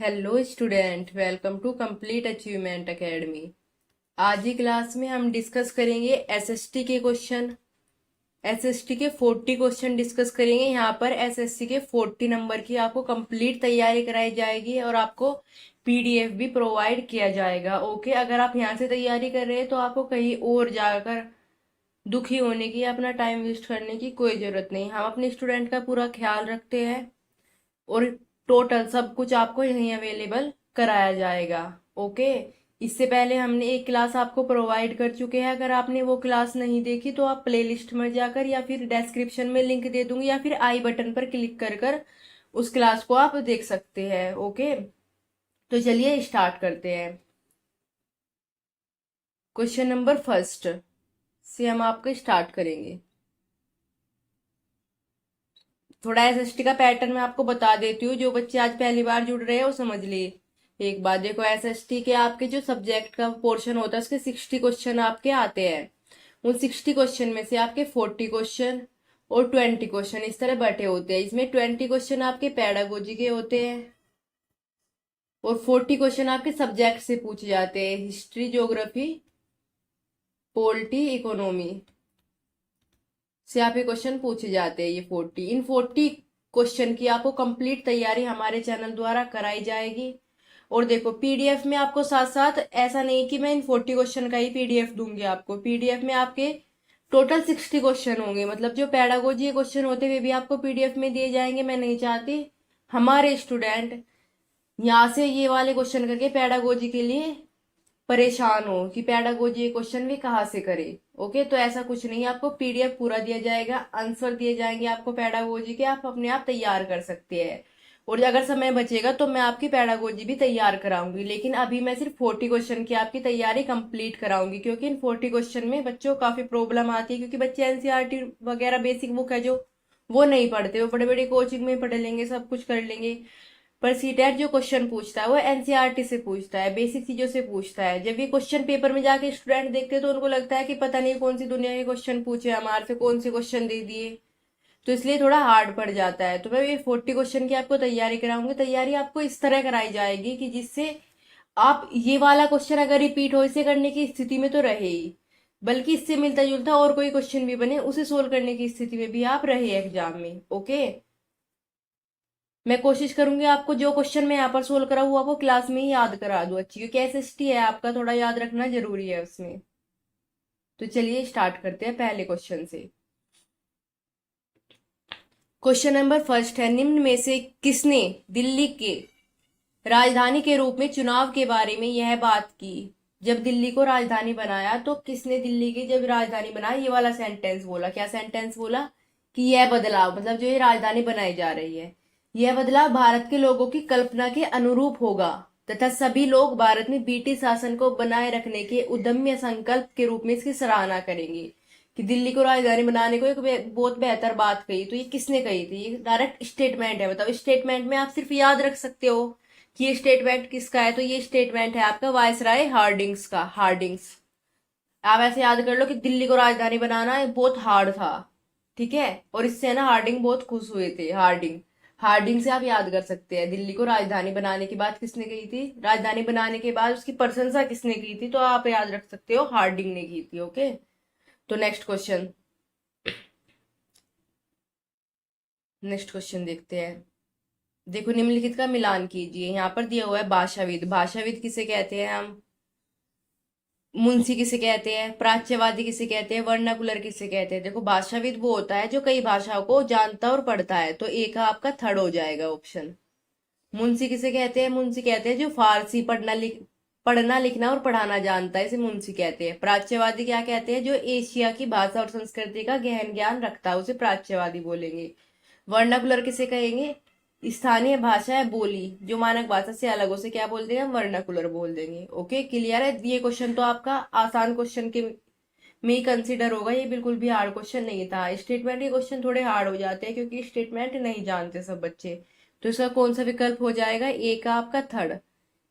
Hello student, welcome to complete achievement academy. आज की class में हम डिस्कस करेंगे एसएसटी के क्वेश्चन। एसएसटी के 40 क्वेश्चन डिस्कस करेंगे। यहाँ पर एसएसटी के 40 नंबर की आपको कंप्लीट तैयारी कराई जाएगी और आपको पीडीएफ भी प्रोवाइड किया जाएगा। ओके, अगर आप यहाँ से तैयारी कर रहे हैं तो आपको कहीं और जाकर दुखी होने की या अपना टाइम वेस्ट करने की कोई जरूरत नहीं। हम अपने स्टूडेंट का पूरा ख्याल रखते हैं और टोटल सब कुछ आपको यहीं अवेलेबल कराया जाएगा। ओके, इससे पहले हमने एक क्लास आपको प्रोवाइड कर चुके हैं। अगर आपने वो क्लास नहीं देखी तो आप प्लेलिस्ट में जाकर या फिर डिस्क्रिप्शन में लिंक दे दूंगी या फिर आई बटन पर क्लिक कर कर उस क्लास को आप देख सकते हैं। ओके, तो चलिए स्टार्ट करते हैं। क्वेश्चन नंबर फर्स्ट से हम आपको स्टार्ट करेंगे। थोड़ा एसएसटी का पैटर्न मैं आपको बता देती हूँ। जो बच्चे आज पहली बार जुड़ रहे हैं वो समझ लिए। एक बात देखो, एसएसटी के आपके जो सब्जेक्ट का पोर्शन होता है उसके 60 क्वेश्चन आपके आते हैं। उन 60 क्वेश्चन में से आपके 40 क्वेश्चन और 20 क्वेश्चन इस तरह बटे होते हैं। इसमें 20 क्वेश्चन आपके पेडागोजी के होते हैं और 40 क्वेश्चन आपके सब्जेक्ट से पूछे जाते हैं। हिस्ट्री, ज्योग्राफी, पॉलिटी, इकोनॉमी से आपके क्वेश्चन पूछे जाते हैं। ये 40, इन 40 क्वेश्चन की आपको कंप्लीट तैयारी हमारे चैनल द्वारा कराई जाएगी। और देखो, पीडीएफ में आपको साथ साथ ऐसा नहीं कि मैं इन 40 क्वेश्चन का ही पीडीएफ दूंगी आपको। पीडीएफ में आपके टोटल 60 क्वेश्चन होंगे, मतलब जो पेडागोजी क्वेश्चन होते हुए भी आपको पीडीएफ में दिए जाएंगे। मैं नहीं चाहती हमारे स्टूडेंट यहाँ से ये वाले क्वेश्चन करके पेडागोजी के लिए परेशान हो कि पेडागोजी क्वेश्चन भी कहाँ से करे। ओके, तो ऐसा कुछ नहीं, आपको पीडीएफ पूरा दिया जाएगा, आंसर दिए जाएंगे आपको पेडागोजी के, आप अपने आप तैयार कर सकते हैं। और अगर समय बचेगा तो मैं आपकी पेडागोजी भी तैयार कराऊंगी, लेकिन अभी मैं सिर्फ 40 क्वेश्चन की आपकी तैयारी कंप्लीट कराऊंगी, क्योंकि इन 40 क्वेश्चन में बच्चों को काफी प्रॉब्लम आती है। क्योंकि बच्चे एनसीईआरटी वगैरह बेसिक बुक है जो वो नहीं पढ़ते, वो बड़े बड़े कोचिंग में पढ़ लेंगे, सब कुछ कर लेंगे, पर सीटेट जो क्वेश्चन पूछता है वो एनसीईआरटी से पूछता है, बेसिक चीजों से पूछता है। जब ये क्वेश्चन पेपर में जाके स्टूडेंट देखते हैं तो उनको लगता है कि पता नहीं कौन सी दुनिया के क्वेश्चन पूछे, हमारे से कौन से क्वेश्चन दे दिए, तो इसलिए थोड़ा हार्ड पड़ जाता है। तो मैं ये 40 क्वेश्चन की आपको तैयारी कराऊंगी। तैयारी आपको इस तरह कराई जाएगी कि जिससे आप ये वाला क्वेश्चन अगर रिपीट हो इसे करने की स्थिति में तो रहे ही, बल्कि इससे मिलता जुलता और कोई क्वेश्चन भी बने उसे सोल्व करने की स्थिति में भी आप रहे एग्जाम में। ओके, मैं कोशिश करूंगी आपको जो क्वेश्चन मैं यहाँ पर सोल्व करा हुआ आपको क्लास में ही याद करा दूं अच्छी, क्योंकि एसएसटी है आपका, थोड़ा याद रखना जरूरी है उसमें। तो चलिए स्टार्ट करते हैं पहले क्वेश्चन से। क्वेश्चन नंबर फर्स्ट है, निम्न में से किसने दिल्ली के राजधानी के रूप में चुनाव के बारे में यह बात की? जब दिल्ली को राजधानी बनाया तो किसने दिल्ली की जब राजधानी बनाया ये वाला सेंटेंस बोला? क्या सेंटेंस बोला? कि यह बदलाव, मतलब जो ये राजधानी बनाई जा रही है, यह बदलाव भारत के लोगों की कल्पना के अनुरूप होगा तथा सभी लोग भारत में ब्रिटिश शासन को बनाए रखने के उद्यम्य संकल्प के रूप में इसकी सराहना करेंगे। कि दिल्ली को राजधानी बनाने को एक बहुत बेहतर बात कही, तो ये किसने कही थी? ये डायरेक्ट स्टेटमेंट है। बताओ, स्टेटमेंट में आप सिर्फ याद रख सकते हो कि ये स्टेटमेंट किसका है, तो ये स्टेटमेंट है आपका वायसराय हार्डिंग्स का। हार्डिंग्स, आप ऐसे याद कर लो कि दिल्ली को राजधानी बनाना बहुत हार्ड था, ठीक है, और इससे ना हार्डिंग बहुत खुश हुए थे। हार्डिंग, हार्डिंग से आप याद कर सकते हैं दिल्ली को राजधानी बनाने की बात किसने कही थी, राजधानी बनाने के बाद उसकी प्रशंसा किसने की थी, तो आप याद रख सकते हो हार्डिंग ने की थी। ओके, तो नेक्स्ट क्वेश्चन देखते हैं। देखो, निम्नलिखित का मिलान कीजिए। यहाँ पर दिया हुआ है भाषाविद। भाषाविद किसे कहते हैं हम? मुंशी किसे कहते हैं? प्राच्यवादी किसे कहते हैं? वर्नाकुलर किसे कहते हैं? देखो, भाषाविद वो होता है जो कई भाषाओं को जानता और पढ़ता है, तो एक आपका थर्ड हो जाएगा ऑप्शन। मुंशी किसे कहते हैं? मुंशी कहते हैं जो फारसी पढ़ना लिखना और पढ़ाना जानता है, इसे मुंशी कहते हैं। प्राच्यवादी क्या कहते हैं? जो एशिया की भाषा और संस्कृति का गहन ज्ञान रखता है, उसे प्राच्यवादी बोलेंगे। वर्नाकुलर किसे कहेंगे? स्थानीय भाषा है, बोली जो मानक भाषा से अलग, उसे क्या बोल देंगे? हम वर्नाकुलर बोल देंगे। ओके, क्लियर है? ये क्वेश्चन तो आपका आसान क्वेश्चन के में ही कंसिडर होगा, ये बिल्कुल भी हार्ड क्वेश्चन नहीं था। स्टेटमेंट के क्वेश्चन थोड़े हार्ड हो जाते हैं क्योंकि स्टेटमेंट नहीं जानते सब बच्चे। तो इसका कौन सा विकल्प हो जाएगा? ए का आपका थर्ड।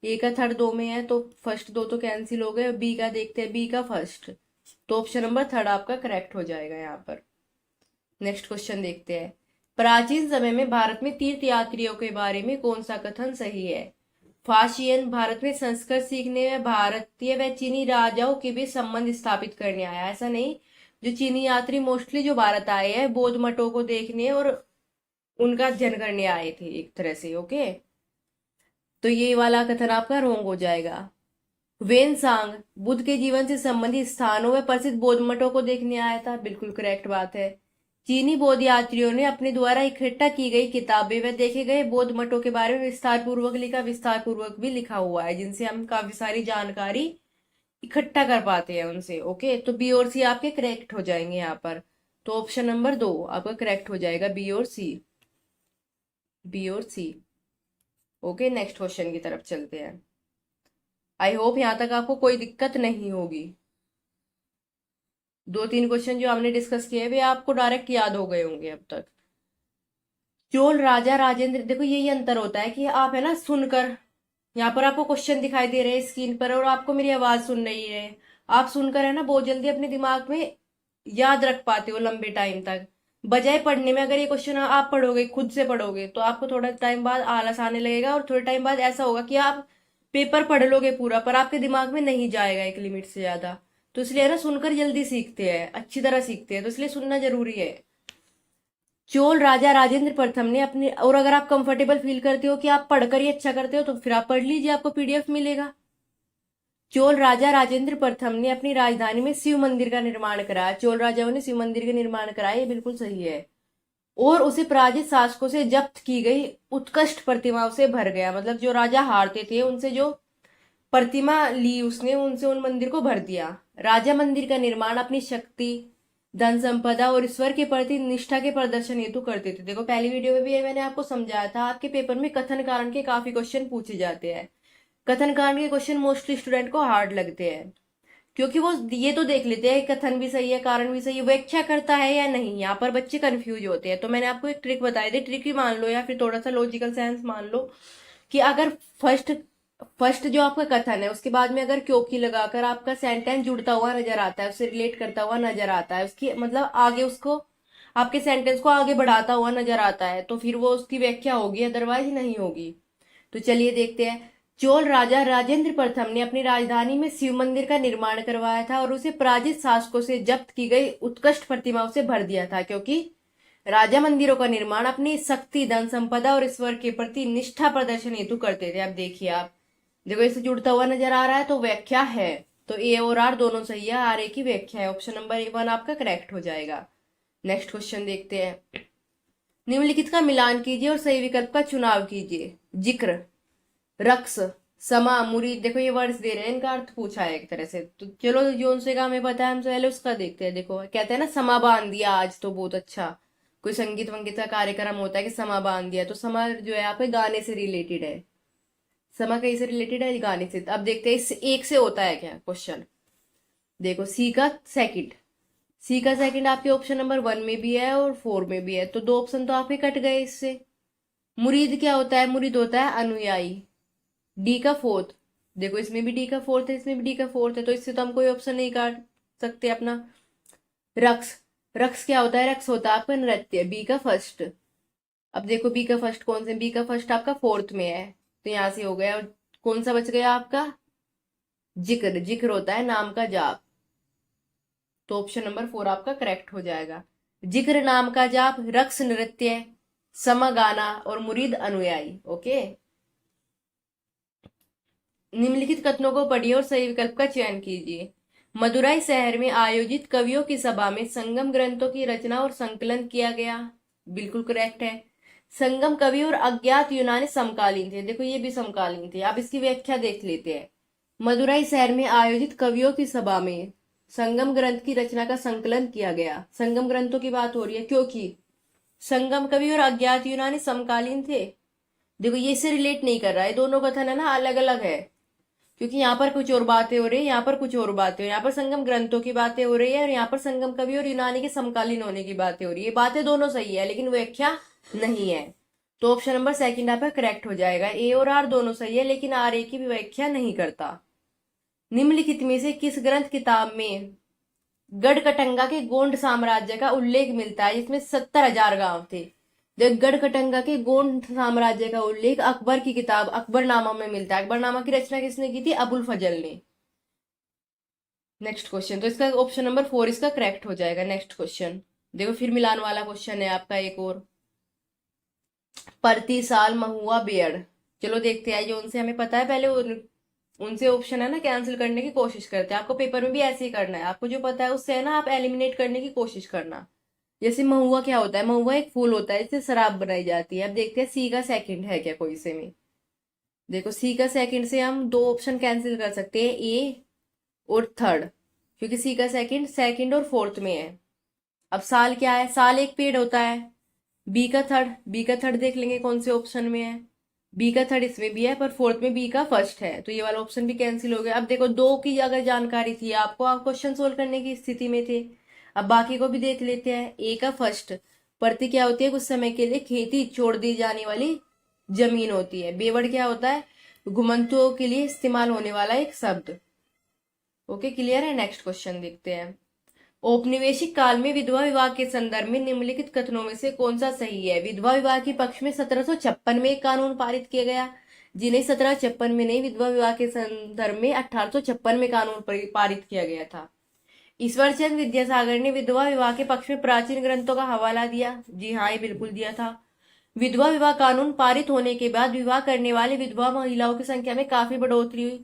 ए का थर्ड दो में है तो फर्स्ट दो तो कैंसिल हो गए। बी का देखते हैं, बी का फर्स्ट, तो ऑप्शन नंबर थर्ड आपका करेक्ट हो जाएगा यहाँ पर। नेक्स्ट क्वेश्चन देखते हैं। प्राचीन समय में भारत में तीर्थ यात्रियों के बारे में कौन सा कथन सही है? फाशियन भारत में संस्कृत सीखने में भारतीय व चीनी राजाओं के बीच संबंध स्थापित करने आया। ऐसा नहीं, जो चीनी यात्री मोस्टली जो भारत आए हैं बौद्ध मठों को देखने और उनका अध्ययन करने आए थे एक तरह से। ओके, तो ये वाला कथन आपका रोंग हो जाएगा। वेनसांग बुद्ध के जीवन से संबंधित स्थानों में प्रसिद्ध बौद्ध मठों को देखने आया था, बिल्कुल करेक्ट बात है। चीनी बौद्ध यात्रियों ने अपने द्वारा इकट्ठा की गई किताबें व देखे गए बौद्ध मठों के बारे में विस्तार पूर्वक लिखा, विस्तार पूर्वक भी लिखा हुआ है, जिनसे हम काफी सारी जानकारी इकट्ठा कर पाते हैं उनसे। ओके, तो बी और सी आपके करेक्ट हो जाएंगे यहाँ पर। तो ऑप्शन नंबर 2 आपका करेक्ट हो जाएगा, बी और सी, बी और सी। ओके, नेक्स्ट क्वेश्चन की तरफ चलते हैं। आई होप यहां तक आपको कोई दिक्कत नहीं होगी। 2-3 क्वेश्चन जो हमने डिस्कस किए वे आपको डायरेक्ट याद हो गए होंगे अब तक। चोल राजा राजेंद्र, देखो यही अंतर होता है कि आप है ना सुनकर, यहाँ पर आपको क्वेश्चन दिखाई दे रहे हैं स्क्रीन पर और आपको मेरी आवाज सुन रही है। आप सुनकर है ना बहुत जल्दी अपने दिमाग में याद रख पाते हो लंबे टाइम तक, बजाय पढ़ने में। अगर ये क्वेश्चन आप पढ़ोगे, खुद से पढ़ोगे, तो आपको थोड़ा टाइम बाद आलस आने लगेगा और थोड़े टाइम बाद ऐसा होगा कि आप पेपर पढ़ लोगे पूरा, पर आपके दिमाग में नहीं जाएगा एक लिमिट से ज्यादा। तो इसलिए है ना सुनकर जल्दी सीखते हैं, अच्छी तरह सीखते हैं, तो इसलिए सुनना जरूरी है। चोल राजा राजेंद्र प्रथम ने अपने, और अगर आप कंफर्टेबल फील करते हो कि आप पढ़कर ही अच्छा करते हो तो फिर आप पढ़ लीजिए, आपको पीडीएफ मिलेगा। चोल राजा राजेंद्र प्रथम ने अपनी राजधानी में शिव मंदिर का निर्माण कराया। चोल राजाओं ने शिव मंदिर का निर्माण कराया, ये बिल्कुल सही है। और उसे पराजित शासकों से जब्त की गई उत्कृष्ट प्रतिमाओं से भर गया, मतलब जो राजा हारते थे उनसे जो प्रतिमा ली उसने, उनसे उन मंदिर को भर दिया। राजा मंदिर का निर्माण अपनी शक्ति, धन संपदा और ईश्वर के प्रति निष्ठा के प्रदर्शन हेतु करते थे। देखो पहली वीडियो में भी ये मैंने आपको समझाया था, आपके पेपर में कथन कारण के काफी क्वेश्चन पूछे जाते हैं। कथन कारण के क्वेश्चन मोस्टली स्टूडेंट को हार्ड लगते हैं, क्योंकि वो ये तो देख लेते हैं कथन भी सही है कारण भी सही है, व्याख्या करता है या नहीं। यहाँ पर बच्चे कंफ्यूज होते हैं। तो मैंने आपको एक ट्रिक बताई थी, ट्रिक ही मान लो या फिर थोड़ा सा लॉजिकल सेंस मान लो, कि अगर फर्स्ट फर्स्ट जो आपका कथन है उसके बाद में अगर क्योंकि लगाकर आपका सेंटेंस जुड़ता हुआ नजर आता है, उससे रिलेट करता हुआ नजर आता है, उसकी मतलब आगे उसको आपके सेंटेंस को आगे बढ़ाता हुआ नजर आता है, तो फिर वो उसकी व्याख्या होगी, अदरवाइज नहीं होगी। तो चलिए देखते हैं। चोल राजा राजेंद्र प्रथम ने अपनी राजधानी में शिव मंदिर का निर्माण करवाया था और उसे पराजित शासकों से जब्त की गई उत्कृष्ट प्रतिमाओं से भर दिया था, क्योंकि राजा मंदिरों का निर्माण अपनी शक्ति, धन संपदा और ईश्वर के प्रति निष्ठा प्रदर्शन हेतु करते थे। अब देखिए आप, देखो इससे जुड़ता हुआ नजर आ रहा है तो व्याख्या है, तो ए और आर दोनों सही है, आर ए की व्याख्या है। ऑप्शन नंबर 1 आपका करेक्ट हो जाएगा। नेक्स्ट क्वेश्चन देखते हैं। निम्नलिखित का मिलान कीजिए और सही विकल्प का चुनाव कीजिए। जिक्र, रक्स, समा, मुरीद, देखो ये वर्ड्स दे रहे हैं, इनका अर्थ पूछा है एक तरह से। तो चलो जो उनसे का हमें पता है हम पहले उसका देखते हैं। देखो कहते हैं ना समा बांध दिया आज, तो बहुत अच्छा, कोई संगीत वंगीत का कार्यक्रम होता है कि समा बांध दिया, तो समा जो है आपके गाने से रिलेटेड है। समा कहीं से रिलेटेड है, गाने से। अब देखते हैं इससे एक से होता है क्या क्वेश्चन। देखो सी का सेकंड, सी का सेकंड आपके ऑप्शन नंबर 1 में भी है और 4 में भी है, तो 2 ऑप्शन तो आपके कट गए इससे। मुरीद क्या होता है, मुरीद होता है अनुयायी। डी का फोर्थ, देखो इसमें भी डी का फोर्थ है, इसमें भी डी का फोर्थ है, तो इससे तो हम कोई ऑप्शन नहीं काट सकते अपना। रक्स, रक्स क्या होता है, रक्स होता है आपका नृत्य, बी का फर्स्ट। अब देखो बी का फर्स्ट कौन से, बी का फर्स्ट आपका 4th में है, तो यहां से हो गया। और कौन सा बच गया आपका, जिक्र, जिक्र होता है नाम का जाप, तो ऑप्शन नंबर 4 आपका करेक्ट हो जाएगा। जिक्र नाम का जाप, रक्स नृत्य, समा गाना और मुरीद अनुयायी। ओके, निम्नलिखित कथनों को पढ़िए और सही विकल्प का चयन कीजिए। मदुराई शहर में आयोजित कवियों की सभा में संगम ग्रंथों की रचना और संकलन किया गया, बिल्कुल करेक्ट है। संगम कवि और अज्ञात यूनानी समकालीन थे, देखो ये भी समकालीन थे। अब इसकी व्याख्या देख लेते हैं। मदुराई शहर में आयोजित कवियों की सभा में संगम ग्रंथ की रचना का संकलन किया गया, संगम ग्रंथों की बात हो रही है, क्योंकि संगम कवि और अज्ञात यूनानी समकालीन थे। देखो ये इससे रिलेट नहीं कर रहा है, दोनों कथन है ना अलग अलग है, क्योंकि यहाँ पर कुछ और बातें हो रही है, यहाँ पर कुछ और बातें हो रही है। यहाँ पर संगम ग्रंथों की बातें हो रही है और यहाँ पर संगम कवि और यूनानी के समकालीन होने की बातें हो रही है। बातें दोनों सही है लेकिन व्याख्या नहीं है, तो ऑप्शन नंबर सेकंड आपका करेक्ट हो जाएगा। ए और आर दोनों सही है लेकिन आर ए की भी व्याख्या नहीं करता। निम्नलिखित में से किस ग्रंथ किताब में गढ़कटंगा के गोंड साम्राज्य का उल्लेख मिलता है, जिसमें 70,000 गांव थे। देखो, गढ़कटंगा के गोंड साम्राज्य का उल्लेख अकबर की किताब अकबरनामा में मिलता है। अकबरनामा की रचना किसने की थी? अबुल फजल ने। नेक्स्ट क्वेश्चन, तो इसका ऑप्शन नंबर 4 इसका करेक्ट हो जाएगा। नेक्स्ट क्वेश्चन देखो, फिर मिलान वाला क्वेश्चन है आपका एक और। प्रति साल महुआ बेड़, चलो देखते हैं। जो उनसे हमें पता है पहले उनसे ऑप्शन है ना कैंसिल करने की कोशिश करते हैं। आपको पेपर में भी ऐसे ही करना है। आपको जो पता है उससे है ना आप एलिमिनेट करने की कोशिश करना। जैसे महुआ क्या होता है? महुआ एक फूल होता है, इससे शराब बनाई जाती है। अब देखते हैं सी का सेकंड है क्या कोई से में। देखो, सी का सेकंड से हम दो ऑप्शन कैंसिल कर सकते हैं, ए और थर्ड, क्योंकि सी का सेकंड सेकंड और फोर्थ में है। अब साल क्या है? साल एक पेड़ होता है। बी का थर्ड देख लेंगे कौन से ऑप्शन में है। बी का थर्ड इसमें भी है, पर फोर्थ में बी का फर्स्ट है, तो ये वाला ऑप्शन भी कैंसिल हो गया। अब देखो, दो की अगर जानकारी थी आपको, आप क्वेश्चन सोल्व करने की स्थिति में थे। अब बाकी को भी देख लेते हैं। ए का फर्स्ट, प्रति क्या होती है? कुछ समय के लिए खेती छोड़ दी जाने वाली जमीन होती है। बेवड़ क्या होता है? घुमंतुओं के लिए इस्तेमाल होने वाला एक शब्द। ओके, क्लियर है। नेक्स्ट क्वेश्चन देखते हैं। औपनिवेशिक काल में विधवा विवाह के संदर्भ में निम्नलिखित कथनों में से कौन सा सही है? विधवा विवाह के पक्ष में 1756 में एक कानून पारित किया गया, जिन्हें 1756 में नहीं, विधवा विवाह के संदर्भ में 1856 में कानून पारित किया गया था। ईश्वरचंद विद्यासागर ने विधवा विवाह के पक्ष में प्राचीन ग्रंथों का हवाला दिया। जी हाँ, ये बिल्कुल दिया था। विधवा विवाह कानून पारित होने के बाद विवाह करने वाली विधवा महिलाओं की संख्या में काफी बढ़ोतरी हुई।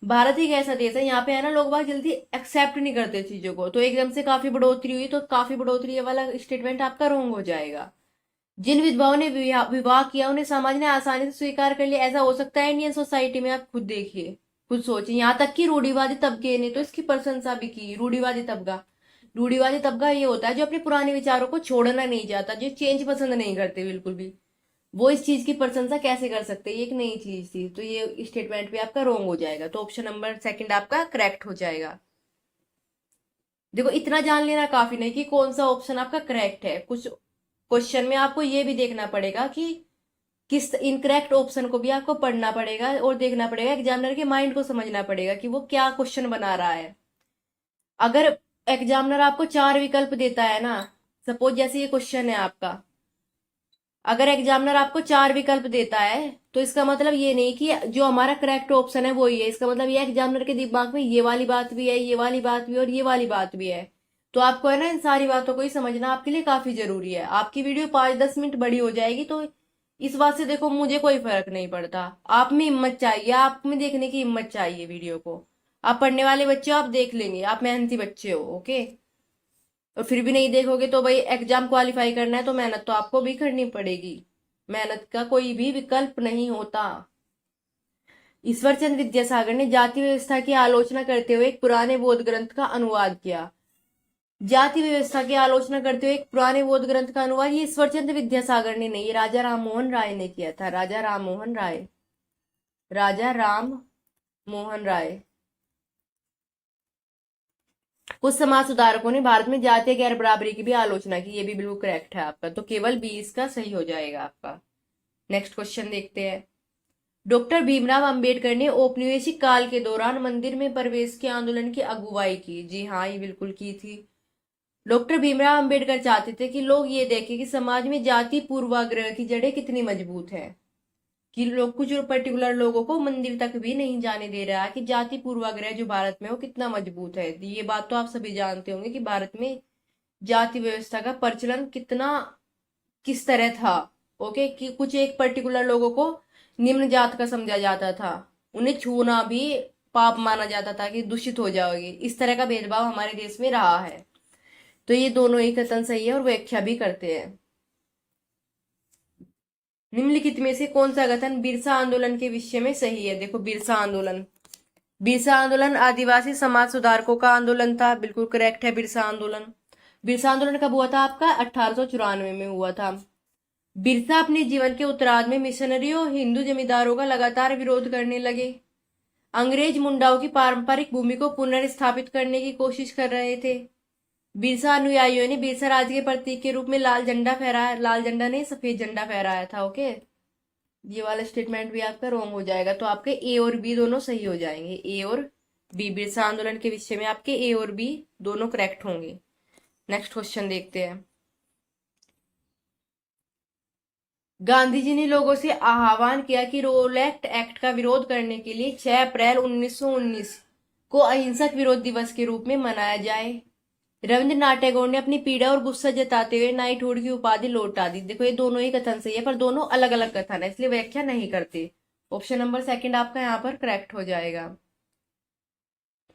भारत एक ऐसा देश है, यहाँ पे है ना लोग बाग जल्दी एक्सेप्ट नहीं करते चीजों को, तो एकदम से काफी बढ़ोतरी हुई, तो काफी बढ़ोतरी ये वाला स्टेटमेंट आपका रॉन्ग हो जाएगा। जिन विधवाओं ने विवाह किया उन्हें समाज ने आसानी से स्वीकार कर लिया, ऐसा हो सकता है इंडियन सोसाइटी में? आप खुद देखिए, खुद सोचिए। यहाँ तक कि रूढ़िवादी तबके ने तो इसकी प्रशंसा भी की। रूढ़िवादी तबका ये होता है जो अपने पुराने विचारों को छोड़ना नहीं चाहता, जो चेंज पसंद नहीं करते बिल्कुल भी। वो इस चीज की प्रशंसा कैसे कर सकते हैं? ये एक नई चीज थी, तो ये स्टेटमेंट भी आपका रॉन्ग हो जाएगा। तो ऑप्शन नंबर सेकंड आपका करेक्ट हो जाएगा। देखो, इतना जान लेना काफी नहीं कि कौन सा ऑप्शन आपका करेक्ट है। कुछ क्वेश्चन में आपको ये भी देखना पड़ेगा कि किस इनकरेक्ट ऑप्शन को भी आपको पढ़ना पड़ेगा और देखना पड़ेगा, एग्जामिनर के माइंड को समझना पड़ेगा कि वो क्या क्वेश्चन बना रहा है। अगर एग्जामिनर आपको चार विकल्प देता है ना, सपोज जैसे ये क्वेश्चन है आपका, अगर एग्जामिनर आपको चार विकल्प देता है तो इसका मतलब ये नहीं कि जो हमारा करेक्ट ऑप्शन है वो ही है। इसका मतलब ये एग्जामिनर के दिमाग में ये वाली बात भी है, ये वाली बात भी है और ये वाली बात भी है। तो आपको है ना इन सारी बातों को ही समझना आपके लिए काफी जरूरी है। आपकी वीडियो 5-10 मिनट बड़ी हो जाएगी, तो इस बात से देखो मुझे कोई फर्क नहीं पड़ता। आप में हिम्मत चाहिए, आप में देखने की हिम्मत चाहिए वीडियो को। आप पढ़ने वाले बच्चे हो, आप देख लेंगे, आप मेहनती बच्चे हो। ओके, और फिर भी नहीं देखोगे तो भाई एग्जाम क्वालिफाई करना है तो मेहनत तो आपको भी करनी पड़ेगी। मेहनत का कोई भी विकल्प नहीं होता। ईश्वरचंद विद्यासागर ने जाति व्यवस्था की आलोचना करते हुए एक पुराने बौद्ध ग्रंथ का अनुवाद किया। जाति व्यवस्था की आलोचना करते हुए एक पुराने बौद्ध ग्रंथ का अनुवाद ये ईश्वरचंद विद्यासागर ने नहीं, ये राजा राम मोहन राय ने किया था। राजा राम मोहन राय, राजा राम मोहन राय। कुछ समाज सुधारकों ने भारत में जातीय गैर बराबरी की भी आलोचना की। ये भी बिल्कुल करेक्ट है आपका, तो केवल 20 का सही हो जाएगा आपका। नेक्स्ट क्वेश्चन देखते हैं। डॉक्टर भीमराव अंबेडकर ने औपनिवेशिक काल के दौरान मंदिर में प्रवेश के आंदोलन की अगुवाई की। जी हाँ, ये बिल्कुल की थी। डॉक्टर भीमराव अंबेडकर चाहते थे कि लोग ये देखें कि समाज में जाति पूर्वाग्रह की जड़ें कितनी मजबूत है, कि लोग कुछ पर्टिकुलर लोगों को मंदिर तक भी नहीं जाने दे रहा है, कि जाति पूर्वाग्रह जो भारत में वो कितना मजबूत है। ये बात तो आप सभी जानते होंगे कि भारत में जाति व्यवस्था का प्रचलन कितना किस तरह था। ओके, कि कुछ एक पर्टिकुलर लोगों को निम्न जात का समझा जाता था, उन्हें छूना भी पाप माना जाता था कि दूषित हो जाओगे। इस तरह का भेदभाव हमारे देश में रहा है। तो ये दोनों ही कथन सही है और व्याख्या भी करते हैं। निम्नलिखित में से कौन सा कथन बिरसा आंदोलन के विषय में सही है? देखो, बिरसा आंदोलन आदिवासी समाज सुधारकों का आंदोलन था। बिल्कुल करेक्ट है बिरसा आंदोलन। बिरसा आंदोलन कब हुआ था आपका? 1894 में हुआ था। बिरसा अपने जीवन के उत्तरार्ध में मिशनरियों हिंदू जमींदारों का लगातार विरोध करने लगे। अंग्रेज मुंडाओं की पारंपरिक भूमि को पुनर्स्थापित करने की कोशिश कर रहे थे। बिरसा अनुयायियों ने बिरसा राज के प्रतीक के रूप में लाल झंडा फहराया, लाल झंडा नहीं सफेद झंडा फहराया था। ओके, ये वाला स्टेटमेंट भी आपका रॉन्ग हो जाएगा, तो आपके ए और बी दोनों सही हो जाएंगे। ए और बी, बिरसा आंदोलन के विषय में आपके ए और बी दोनों करेक्ट होंगे। नेक्स्ट क्वेश्चन देखते हैं। गांधी जी ने लोगों से आह्वान किया कि रोलेक्ट एक्ट का विरोध करने के लिए 6 अप्रैल 1919 को अहिंसक विरोध दिवस के रूप में मनाया जाए। रविंद्रनाथ टैगोर ने अपनी पीड़ा और गुस्सा जताते हुए नाइटहुड की उपाधि लौटा दी। देखो ये दोनों ही कथन सही है, पर दोनों अलग अलग कथन है, इसलिए व्याख्या नहीं करते। ऑप्शन नंबर सेकंड आपका यहाँ पर करेक्ट हो जाएगा।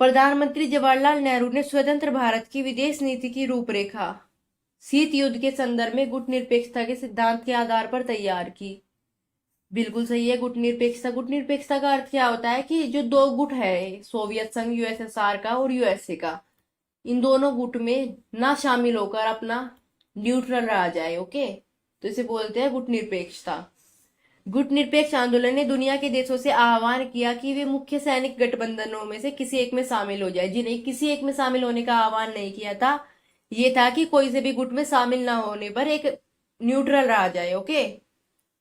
प्रधानमंत्री जवाहरलाल नेहरू ने स्वतंत्र भारत की विदेश नीति की रूपरेखा शीत युद्ध के संदर्भ में गुटनिरपेक्षता के सिद्धांत के आधार पर तैयार की। बिल्कुल सही है। गुटनिरपेक्षता, गुटनिरपेक्षता का अर्थ क्या होता है कि जो दो गुट है, सोवियत संघ यूएसएसआर का और यूएसए का, इन दोनों गुट में ना शामिल होकर अपना न्यूट्रल रहा जाए। ओके, तो इसे बोलते हैं गुटनिरपेक्षता। गुटनिरपेक्ष आंदोलन ने दुनिया के देशों से आह्वान किया कि वे मुख्य सैनिक गठबंधनों में से किसी एक में शामिल हो जाए। जिन्हें किसी एक में शामिल होने का आह्वान नहीं किया था, ये था कि कोई से भी गुट में शामिल ना होने पर एक न्यूट्रल रहा जाए। ओके,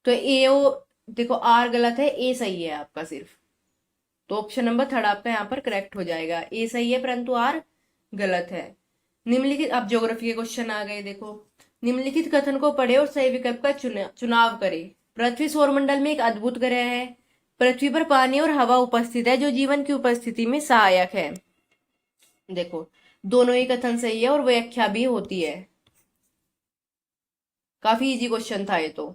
तो ए ओ देखो आर गलत है, ए सही है आपका सिर्फ। तो ऑप्शन नंबर थर्ड आपका यहाँ पर करेक्ट हो जाएगा। ए सही है परंतु आर गलत है। निम्नलिखित, अब ज्योग्राफी के क्वेश्चन आ गए। देखो, निम्नलिखित कथन को पढ़े और सही विकल्प का चुनाव करें। पृथ्वी सौरमंडल में एक अद्भुत ग्रह है। पृथ्वी पर पानी और हवा उपस्थित है जो जीवन की उपस्थिति में सहायक है। देखो, दोनों ही कथन सही है और व्याख्या भी होती है। काफी इजी क्वेश्चन था ये तो।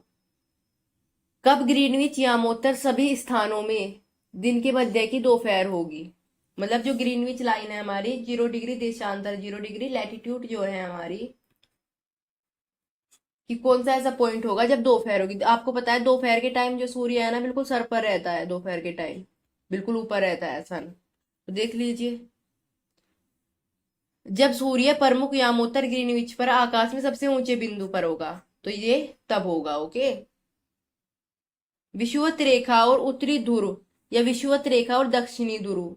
कब ग्रीनविच यामोत्तर सभी स्थानों में दिन के मध्य की दोपहर होगी? मतलब जो ग्रीनविच लाइन है हमारी, 0 डिग्री देशांतर 0 डिग्री लैटिट्यूड जो है हमारी, कि कौन सा ऐसा पॉइंट होगा जब दोपहर होगी। आपको पता है दोपहर के टाइम जो सूर्य है ना, बिल्कुल सर पर रहता है। दोपहर के टाइम बिल्कुल ऊपर रहता है सन। तो देख लीजिए, जब सूर्य प्रमुख यामोत्तर ग्रीनविच पर आकाश में सबसे ऊंचे बिंदु पर होगा, तो ये तब होगा। ओके, विषुवत रेखा और उत्तरी ध्रुव या विषुवत रेखा और दक्षिणी ध्रुव।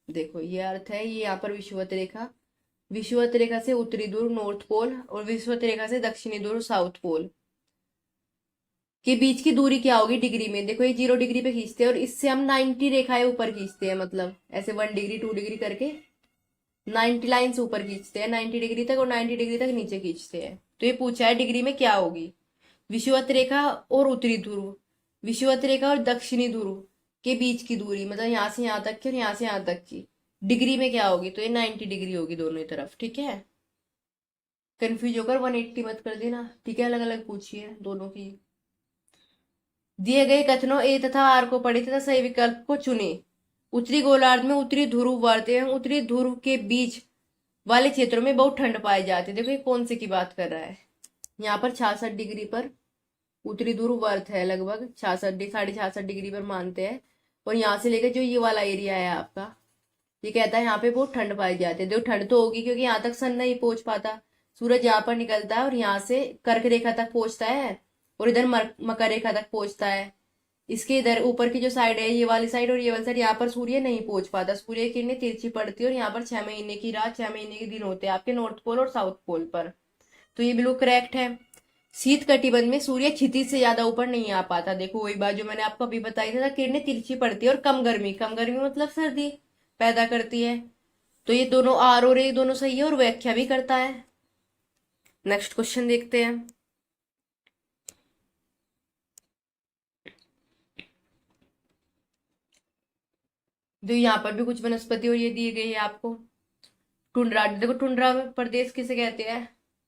देखो ये अर्थ है, ये यहाँ पर विषुवत रेखा, विषुवत रेखा से उत्तरी ध्रुव नॉर्थ पोल और विषुवत रेखा से दक्षिणी ध्रुव साउथ पोल के बीच की दूरी क्या होगी डिग्री में? देखो ये 0 डिग्री पे खींचते हैं और इससे हम 90 रेखाएं ऊपर खींचते हैं। मतलब ऐसे 1 डिग्री 2 डिग्री करके 90 लाइन्स ऊपर खींचते हैं, 90 डिग्री तक, और 90 डिग्री तक नीचे खींचते हैं। तो ये पूछा है डिग्री में क्या होगी। विषुवत रेखा और उत्तरी ध्रुव, विषुवत रेखा और दक्षिणी ध्रुव के बीच की दूरी, मतलब यहाँ से यहाँ तक की और यहाँ से यहाँ तक की डिग्री में क्या होगी? तो ये 90 डिग्री होगी दोनों ही तरफ। ठीक है, कंफ्यूज होकर 180 मत कर देना। ठीक है, अलग अलग पूछिए दोनों की। दिए गए कथनों ए तथा आर को पढ़े तथा सही विकल्प को चुने। उत्तरी गोलार्ध में उत्तरी ध्रुव वर्त एवं उत्तरी ध्रुव के बीच वाले क्षेत्रों में बहुत ठंड पाई जाती है। देखो ये कौन से की बात कर रहा है? यहाँ पर 66 डिग्री पर उत्तरी ध्रुव वर्त है, लगभग 66 66.5 डिग्री पर मानते हैं। और यहाँ से लेकर जो ये वाला एरिया है आपका, ये कहता है यहाँ पे बहुत ठंड पाई जाती है। देखो ठंड तो होगी क्योंकि यहाँ तक सन नहीं पहुंच पाता। सूरज यहाँ पर निकलता है और यहाँ से कर्क रेखा तक पहुंचता है और इधर मकर रेखा तक पहुंचता है। इसके इधर ऊपर की जो साइड है, ये वाली साइड और ये वाली साइड, यहाँ पर सूर्य नहीं पहुंच पाता। सूर्य की किरणें तिरछी पड़ती है और यहाँ पर 6 महीने की रात 6 महीने के दिन होते हैं आपके नॉर्थ पोल और साउथ पोल पर। तो ये बिल्कुल करेक्ट है। शीत कटिबंध में सूर्य क्षितिज से ज्यादा ऊपर नहीं आ पाता। देखो वही बात जो मैंने आपको अभी बताई थी, किरणें तिरछी पड़ती है और कम गर्मी, कम गर्मी मतलब सर्दी पैदा करती है। तो ये दोनों आर और ए दोनों सही है और व्याख्या भी करता है। नेक्स्ट क्वेश्चन देखते हैं। जो यहाँ पर भी कुछ वनस्पति और ये दी गई है आपको। टुंड्रा, देखो टुंड्रा प्रदेश किसे कहते हैं?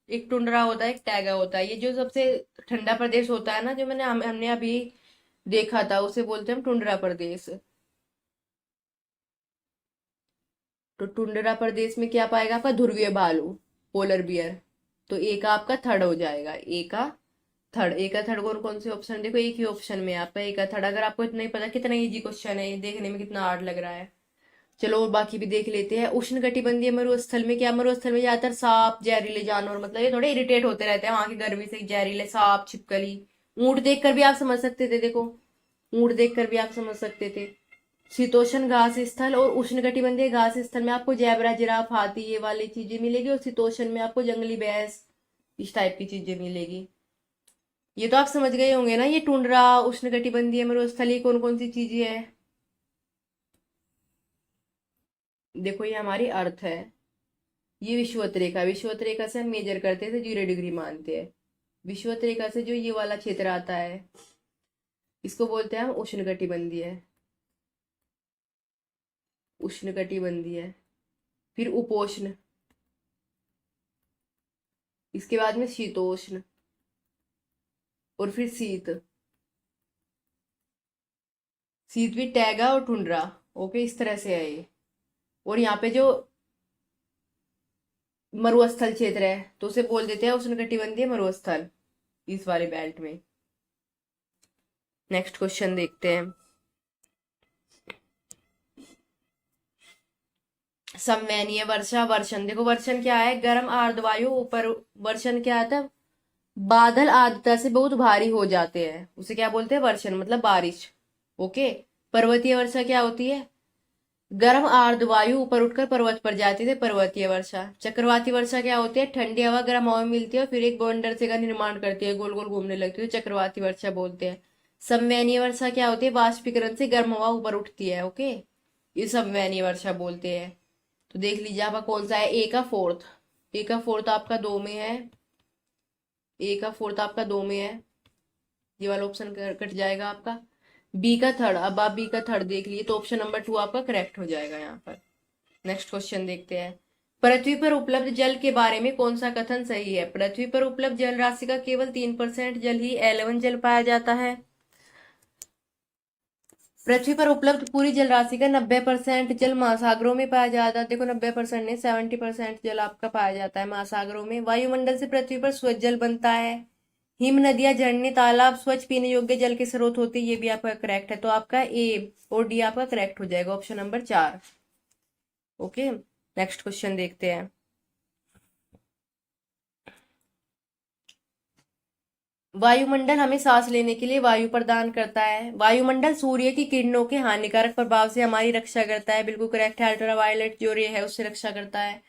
एक टुंड्रा होता है, एक टैगा होता है। ये जो सबसे ठंडा प्रदेश होता है ना, जो हमने अभी देखा था, उसे बोलते हैं टुंड्रा प्रदेश। तो टुंड्रा प्रदेश में क्या पाएगा आपका? ध्रुवीय भालू, पोलर बियर। तो ए का आपका थर्ड हो जाएगा। ए का थर्ड, ए का थर्ड कौन कौन से ऑप्शन? देखो एक ही ऑप्शन में आपका ए का थर्ड। अगर आपको इतना ही पता, कितना इजी क्वेश्चन है ये, देखने में कितना हार्ड लग रहा है। चलो और बाकी भी देख लेते हैं। उष्ण कटिबंधीय मरुस्थल में क्या? मरुस्थल में ज्यादातर सांप, जहरीले जानवर, मतलब ये थोड़े इरिटेट होते रहते हैं वहां की गर्मी से। जहरीले सांप, छिपकली, ऊंट देखकर भी आप समझ सकते थे। देखो ऊंट देखकर भी आप समझ सकते थे। शीतोष्ण घास स्थल और उष्ण कटिबंधीय घास स्थल में आपको जैबरा, जिराफ, हाथी ये वाली चीजें मिलेगी, और शीतोष्ण में आपको जंगली भैंस, इस टाइप की चीजें मिलेगी। ये तो आप समझ गए होंगे ना, ये टुंड्रा, उष्ण कटिबंधीय मरुस्थल, ये कौन कौन सी चीजें है? देखो ये हमारी अर्थ है, ये विषुवत रेखा, विषुवत रेखा से हम मेजर करते थे 0 डिग्री मानते हैं। विषुवत रेखा से जो ये वाला क्षेत्र आता है इसको बोलते हैं हम उष्णकटिबंधीय। उष्णकटिबंधीय। फिर उपोष्ण, इसके बाद में शीतोष्ण, और फिर शीत। शीत भी टैगा और टुंड्रा। ओके, इस तरह से है ये। और यहाँ पे जो मरुस्थल क्षेत्र है तो उसे बोल देते हैं उष्णकटिबंधीय मरुस्थल, इस वाले बेल्ट में। नेक्स्ट क्वेश्चन देखते हैं। संवहनीय वर्षा, वर्षण। देखो वर्षण क्या है, गर्म आर्द्र वायु ऊपर। वर्षण क्या आता है, बादल आर्द्रता से बहुत भारी हो जाते हैं, उसे क्या बोलते हैं, वर्षण, मतलब बारिश। ओके। पर्वतीय वर्षा क्या होती है, गर्म आर्द्र वायु ऊपर उठकर पर्वत पर जाती है, पर्वतीय वर्षा। चक्रवाती वर्षा क्या होती है, ठंडी हवा गर्म हवा में मिलती है और फिर एक बवंडर से का निर्माण करती है, गोल गोल घूमने लगती है, तो चक्रवाती वर्षा बोलते हैं। संवहनीय वर्षा क्या होती है, वाष्पीकरण से गर्म हवा ऊपर उठती है। ओके, ये संवहनीय वर्षा बोलते हैं। तो देख लीजिए आपका कौन सा है, ए का फोर्थ। ए का फोर्थ आपका 2 में है। ए का फोर्थ आपका 2 में है, ये वाला ऑप्शन कट जाएगा आपका। बी का थर्ड, अब आप बी का थर्ड देख लिए तो ऑप्शन नंबर 2 आपका करेक्ट हो जाएगा यहाँ पर। नेक्स्ट क्वेश्चन देखते हैं। पृथ्वी पर उपलब्ध जल के बारे में कौन सा कथन सही है। पृथ्वी पर उपलब्ध जल राशि का केवल 3% जल ही एलेवन जल पाया जाता है। पृथ्वी पर उपलब्ध पूरी जल राशि का 90% जल महासागरों में पाया जाता है। देखो 90% नहीं, 70% जल आपका पाया जाता है महासागरों में। वायुमंडल से पृथ्वी पर स्वच्छ जल बनता है। हिम नदियां, झरने, तालाब स्वच्छ पीने योग्य जल के स्रोत होते हैं, ये भी आपका करेक्ट है। तो आपका ए और डी आपका करेक्ट हो जाएगा, option number 4। Okay, next question देखते हैं। वायुमंडल हमें सांस लेने के लिए वायु प्रदान करता है। वायुमंडल सूर्य की किरणों के हानिकारक प्रभाव से हमारी रक्षा करता है, बिल्कुल करेक्ट है। अल्ट्रावायलेट जो रे है उससे रक्षा करता है।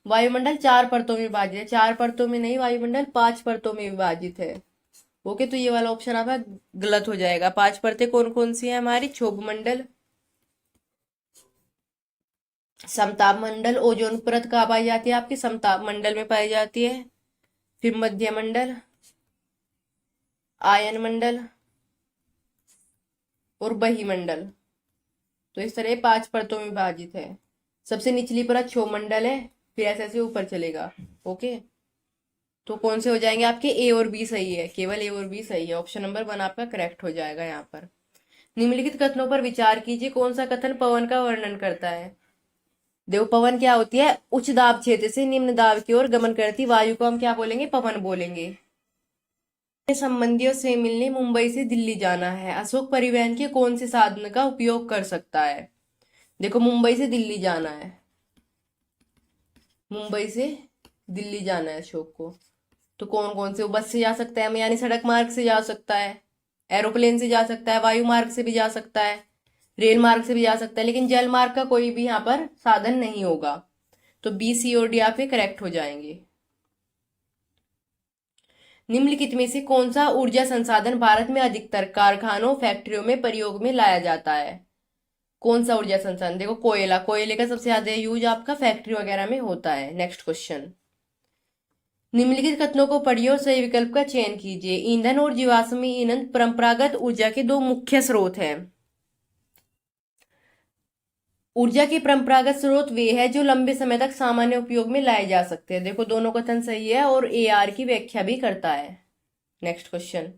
वायुमंडल 4 परतों में विभाजित है, 4 परतों में नहीं, वायुमंडल 5 परतों में विभाजित है। ओके, तो ये वाला ऑप्शन आपका गलत हो जाएगा। 5 परतें कौन कौन सी है हमारी, क्षोभ मंडल, समताप मंडल, ओजोन परत कहाँ पाई जाती है आपकी, समताप मंडल में पाई जाती है। फिर मध्य मंडल, आयन मंडल और बहिमंडल। तो इस तरह 5 परतों में विभाजित है। सबसे निचली परत क्षोभ मंडल है, फिर ऐसे ऐसे ऊपर चलेगा। ओके, तो कौन से हो जाएंगे आपके, ए और बी सही है, केवल ए और बी सही है, ऑप्शन नंबर 1 आपका करेक्ट हो जाएगा यहाँ पर। निम्नलिखित कथनों पर विचार कीजिए, कौन सा कथन पवन का वर्णन करता है। देखो पवन क्या होती है, उच्च दाब क्षेत्र से निम्न दाब की ओर गमन करती वायु को हम क्या बोलेंगे, पवन बोलेंगे। संबंधियों से मिलने मुंबई से दिल्ली जाना है, अशोक परिवहन के कौन से साधन का उपयोग कर सकता है। देखो मुंबई से दिल्ली जाना है, मुंबई से दिल्ली जाना है अशोक को, तो कौन कौन से, बस से जा सकता है यानी सड़क मार्ग से जा सकता है, एरोप्लेन से जा सकता है, वायु मार्ग से भी जा सकता है, रेल मार्ग से भी जा सकता है, लेकिन जल मार्ग का कोई भी यहाँ पर साधन नहीं होगा। तो बी, सी और डी आपके करेक्ट हो जाएंगे। निम्नलिखित में से कौन सा ऊर्जा संसाधन भारत में अधिकतर कारखानों फैक्ट्रियों में प्रयोग में लाया जाता है। कौन सा ऊर्जा संसाधन, देखो कोयला, कोयले का सबसे ज्यादा यूज आपका फैक्ट्री वगैरह में होता है। Next question. निम्नलिखित कथनों को पढ़िए और सही विकल्प का चयन कीजिए। ईंधन और जीवाश्म ईंधन परंपरागत ऊर्जा के 2 मुख्य स्रोत हैं। ऊर्जा के परंपरागत स्रोत वे हैं जो लंबे समय तक सामान्य उपयोग में लाए जा सकते हैं। देखो दोनों कथन सही है और ए आर की व्याख्या भी करता है। Next question.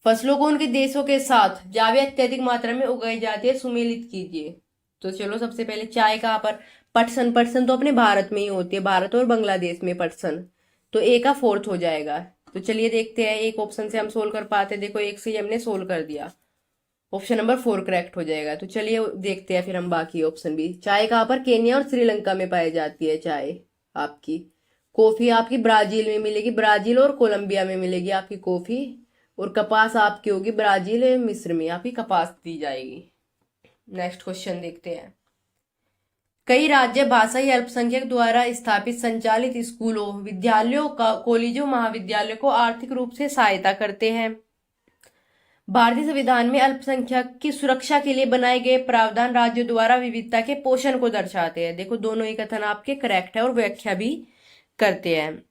फसलों को उनके देशों के साथ जहाँ वे अत्यधिक मात्रा में उगाई जाती है सुमेलित कीजिए। तो चलो सबसे पहले चाय कहाँ पर, पटसन, पटसन तो अपने भारत में ही होती है, भारत और बांग्लादेश में पटसन, तो ए का फोर्थ हो जाएगा। तो चलिए देखते हैं, एक ऑप्शन से हम सोल्व कर पाते, देखो एक से हमने सोल्व कर दिया, ऑप्शन नंबर 4 करेक्ट हो जाएगा। तो चलिए देखते हैं फिर हम बाकी ऑप्शन भी। चाय कहाँ पर, केन्या और श्रीलंका में पाई जाती है चाय आपकी। कॉफी आपकी ब्राजील में मिलेगी, ब्राजील और कोलंबिया में मिलेगी आपकी कॉफी। और कपास आपकी होगी ब्राजील और मिस्र में आपकी कपास दी जाएगी। नेक्स्ट क्वेश्चन देखते हैं। कई राज्य भाषाई अल्पसंख्यक द्वारा स्थापित संचालित स्कूलों, विद्यालयों, कॉलेजों, महाविद्यालयों को आर्थिक रूप से सहायता करते हैं। भारतीय संविधान में अल्पसंख्यक की सुरक्षा के लिए बनाए गए प्रावधान राज्यों द्वारा विविधता के पोषण को दर्शाते हैं। देखो दोनों ही कथन आपके करेक्ट है और व्याख्या भी करते हैं।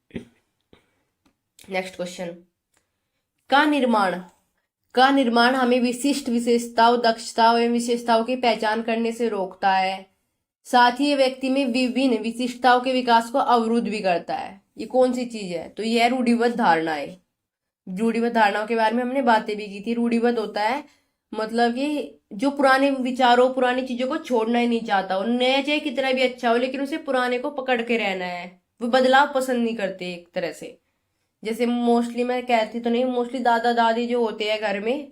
नेक्स्ट क्वेश्चन, का निर्माण, का निर्माण हमें विशिष्ट विशेषताओं, दक्षताओं एवं विशेषताओं की पहचान करने से रोकता है, साथ ही ये व्यक्ति में विभिन्न विशिष्टताओं के विकास को अवरुद्ध भी करता है। ये कौन सी चीज है? तो ये है रूढ़िबद्ध धारणाएं। रूढ़िबद्ध धारणाओं के बारे में हमने बातें भी की थी। रूढ़िबद्ध होता है मतलब कि जो पुराने विचारों, पुरानी चीजों को छोड़ना ही नहीं चाहता, और नया चाहे कितना भी अच्छा हो लेकिन उसे पुराने को पकड़ के रहना है। वो बदलाव पसंद नहीं करते एक तरह से। जैसे मोस्टली, मैं कहती तो नहीं, मोस्टली दादा दादी जो होते हैं घर में,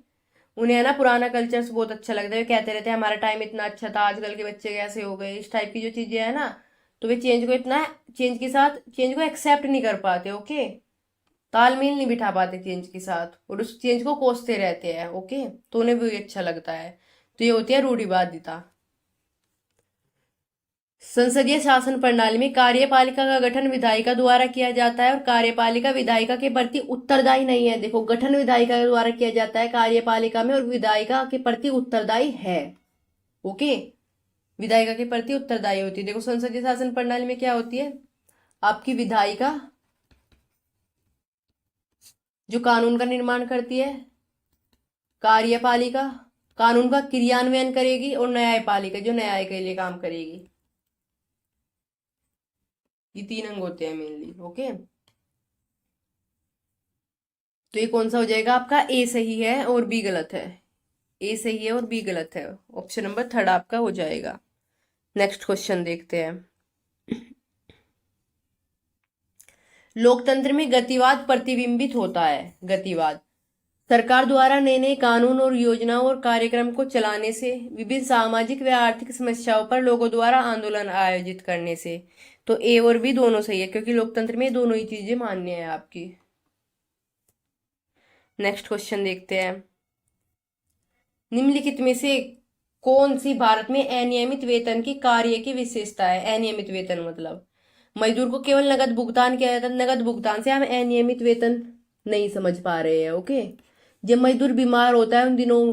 उन्हें है ना पुराना कल्चर बहुत अच्छा लगता है। वे कहते रहते हैं हमारा टाइम इतना अच्छा था, आजकल के बच्चे कैसे हो गए, इस टाइप की जो चीजें है ना, तो वे चेंज को इतना, चेंज के साथ चेंज को एक्सेप्ट नहीं कर पाते। ओके, तालमेल नहीं बिठा पाते चेंज के साथ, और उस चेंज को कोसते रहते हैं। ओके, तो उन्हें भी अच्छा लगता है। तो ये होती है रूढ़िवादिता। संसदीय शासन प्रणाली में कार्यपालिका का गठन विधायिका द्वारा किया जाता है, और कार्यपालिका विधायिका के प्रति उत्तरदायी नहीं है। देखो, गठन विधायिका के द्वारा किया जाता है कार्यपालिका में, और विधायिका के प्रति उत्तरदायी है। ओके, विधायिका के प्रति उत्तरदायी होती है। देखो, संसदीय शासन प्रणाली में क्या होती है, आपकी विधायिका जो कानून का निर्माण करती है, कार्यपालिका कानून का क्रियान्वयन करेगी, और न्यायपालिका जो न्याय के लिए काम करेगी। ये तीन अंग होते हैं मेनली। ओके, तो ये कौन सा हो जाएगा आपका? ए सही है और बी गलत है। ए सही है और बी गलत है। ऑप्शन नंबर थर्ड आपका हो जाएगा। नेक्स्ट क्वेश्चन देखते हैं। लोकतंत्र में गतिवाद प्रतिबिंबित होता है। गतिवाद सरकार द्वारा नए नए कानून और योजनाओं और कार्यक्रम को चलाने से, विभिन्न सामाजिक व आर्थिक समस्याओं पर लोगों द्वारा आंदोलन आयोजित करने से। तो ए और बी दोनों सही है, क्योंकि लोकतंत्र में दोनों ही चीजें मान्य है आपकी। नेक्स्ट क्वेश्चन देखते हैं। निम्नलिखित में से कौन सी भारत में अनियमित वेतन की कार्य की विशेषता है? अनियमित वेतन मतलब मजदूर को केवल नगद भुगतान किया जाता है। नगद भुगतान से हम अनियमित वेतन नहीं समझ पा रहे हैं। ओके, जब मजदूर बीमार होता है उन दिनों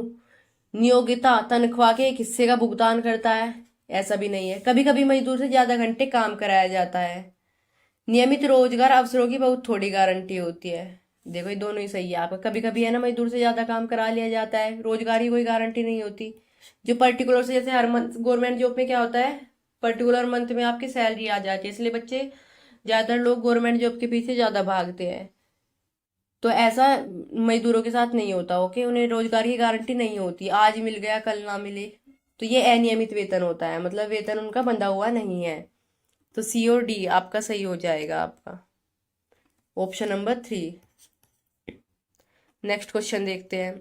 नियोक्ता तनख्वाह के एक हिस्से का भुगतान करता है, ऐसा भी नहीं है। कभी कभी मजदूर से ज्यादा घंटे काम कराया जाता है। नियमित रोजगार अवसरों की बहुत थोड़ी गारंटी होती है। देखो, ये दोनों ही सही है आपका। कभी कभी है ना मजदूर से ज्यादा काम करा लिया जाता है, रोजगार की कोई गारंटी नहीं होती। जो पर्टिकुलर से, जैसे हर मंथ गवर्नमेंट जॉब में क्या होता है, पर्टिकुलर मंथ में आपकी सैलरी आ जाती है, इसलिए बच्चे, ज्यादातर लोग गवर्नमेंट जॉब के पीछे ज्यादा भागते हैं। तो ऐसा मजदूरों के साथ नहीं होता। ओके, उन्हें रोजगार की गारंटी नहीं होती, आज मिल गया कल ना मिले। तो ये अनियमित वेतन होता है, मतलब वेतन उनका बंधा हुआ नहीं है। तो सी और डी आपका सही हो जाएगा आपका, ऑप्शन नंबर 3। नेक्स्ट क्वेश्चन देखते हैं।